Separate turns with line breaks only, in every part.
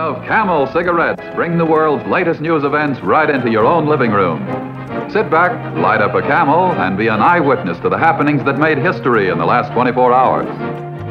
Of Camel cigarettes bring the world's latest news events right into your own living room. Sit back, light up a Camel, and be an eyewitness to the happenings that made history in the last 24 hours.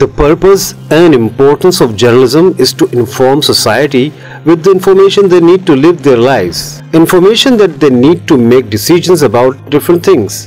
the purpose and importance of journalism is to inform society with the information they need to live their lives. Information that they need to make decisions about different things.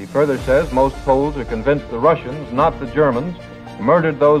He further says most Poles are convinced the Russians, not the Germans, murdered those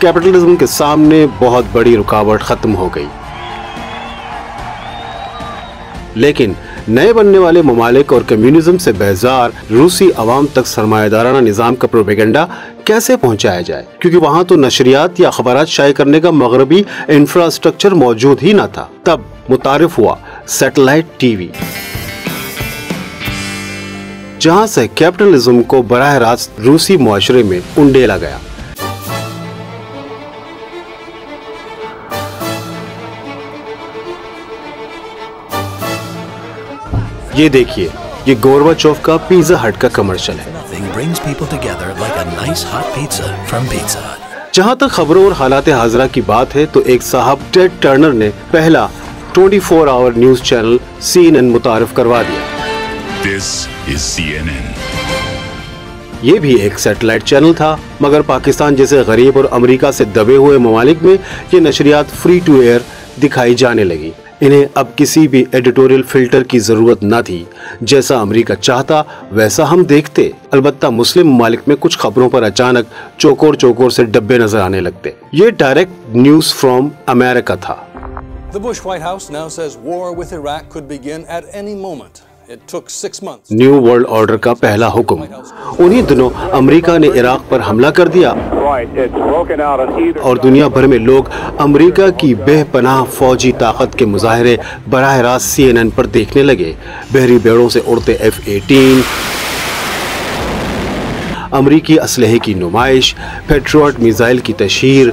capitalism के सामने बहुत बड़ी रुकावट खत्म हो गई। लेकिन नए बनने वाले ममालिक और कम्युनिज्म से बेजार रूसी अवाम तक सरमायादाराना निजाम का प्रोपेगेंडा कैसे पहुंचाया जाए, क्योंकि वहां तो नशरियात या अखबारात शाये करने का मगरबी इंफ्रास्ट्रक्चर मौजूद ही ना था। तब मुतारिफ हुआ सैटेलाइट टीवी, जहां से कैपिटलिज्म को बराह रास्त रूसी मुआशरे में उंडेला गया। ये देखिए, ये गोरबाचोव का पिज्जा हट का कमर्शियल है। जहां तक खबरों और हालात हाजरा की बात है तो एक साहब टेड टर्नर ने पहला 24 आवर न्यूज चैनल CNN मुतारिफ करवा दिया।
This is CNN.
ये भी एक सैटेलाइट चैनल था, मगर पाकिस्तान जैसे गरीब और अमेरिका से दबे हुए ममालिक में ये नशरियात फ्री टू एयर दिखाई जाने लगी। इन्हें अब किसी भी एडिटोरियल फिल्टर की जरूरत न थी। जैसा अमेरिका चाहता वैसा हम देखते। अलबत्ता मुस्लिम ममालिक में कुछ खबरों पर अचानक चौकोर चौकोर से डब्बे नजर आने लगते। ये डायरेक्ट न्यूज फ्रॉम अमेरिका था।
The Bush White House now says war with Iraq could begin at any moment. It took 6 months.
New world order का पहला हुक्म। उन्हीं दिनों अमेरिका ने इराक पर हमला कर दिया और दुनिया भर में लोग अमेरिका की बेपनाह फौजी ताकत के मुजाहरे बराह रास्त CNN पर देखने लगे। बहरी बेड़ों से उड़ते F-18, अमेरिकी असलहे की नुमाइश, पेट्रियट मिसाइल की तशहीर।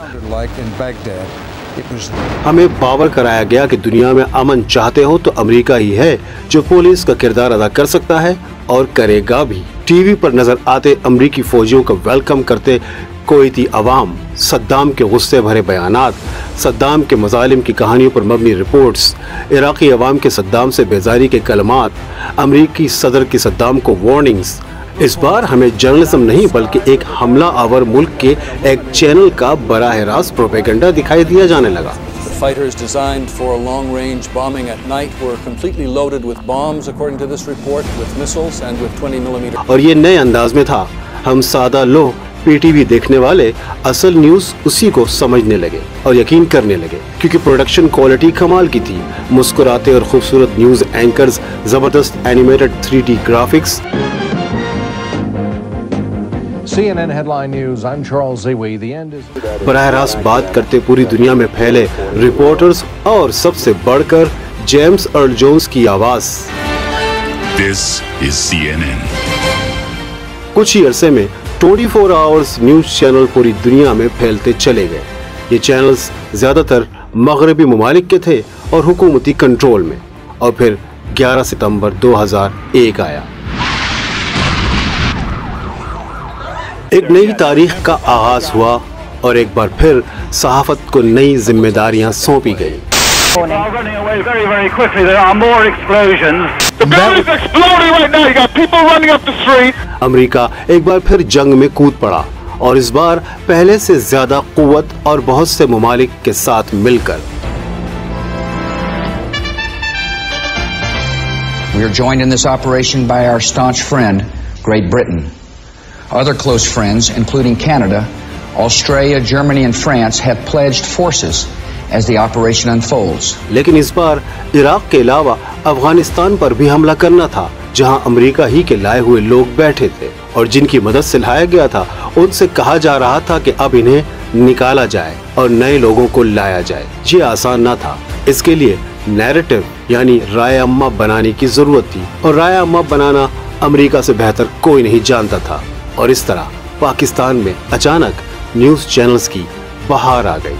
हमें बावर कराया गया कि दुनिया में अमन चाहते हो तो अमेरिका ही है जो पुलिस का किरदार अदा कर सकता है और करेगा भी। टीवी पर नजर आते अमेरिकी फौजियों का वेलकम करते कुवैती अवाम, सद्दाम के गुस्से भरे बयानात, सद्दाम के मजालिम की कहानियों पर मबनी रिपोर्ट्स, इराकी अवाम के सद्दाम से बेजारी के कलमात, अमेरिकी सदर की सद्दाम को वार्निंग्स। इस बार हमें जर्नलिज्म नहीं बल्कि एक हमला आवर मुल्क के एक चैनल का बराह रास्त प्रोपेगेंडा दिखाई दिया जाने लगा।
Fighters designed for long-range bombing at night were completely loaded with bombs, according to this report, with missiles and with 20mm.
और ये नए अंदाज में था। हम सादा लो PTV देखने वाले असल न्यूज उसी को समझने लगे और यकीन करने लगे, क्योंकि प्रोडक्शन क्वालिटी कमाल की थी। मुस्कुराते और खूबसूरत न्यूज एंकर्स, जबरदस्त animated 3D graphics.
CNN headline news. I'm Charles Ziwi. The end is.
बराह रास्त बात करते पूरी दुनिया में फैले रिपोर्टर्स और सबसे बढ़कर जेम्स अर्ल जोन्स की आवाज।
This is CNN.
कुछ ही अरसे में 24 आवर्स न्यूज चैनल पूरी दुनिया में फैलते चले गए। ये चैनल्स ज्यादातर मगरबी ममालिक के थे और हुकूमती कंट्रोल में। और फिर 11 सितंबर 2001 आया। एक नई तारीख का आगाज हुआ और एक बार फिर सहाफत को नई जिम्मेदारियां सौंपी गई। अमेरिका एक बार फिर जंग में कूद पड़ा और इस बार पहले से ज्यादा कुव्वत और बहुत से ममालिक के साथ मिलकर।
We are joined in this operation by our staunch friend, Great Britain. Other close friends, including Canada, Australia, Germany, and France, have pledged forces as the operation unfolds.
लेकिन इस बार इराक के अलावा अफगानिस्तान पर भी हमला करना था, जहां अमेरिका ही के लाए हुए लोग बैठे थे और जिनकी मदद से लाया गया था। उनसे कहा जा रहा था कि अब इन्हें निकाला जाए और नए लोगों को लाया जाए। ये आसान न था। इसके लिए नैरेटिव यानी राय अम्मा बनाने की जरूरत थी और राय अम्मा बनाना अमेरिका से बेहतर कोई नहीं जानता था। और इस तरह पाकिस्तान में अचानक न्यूज चैनल्स की बहार आ गई।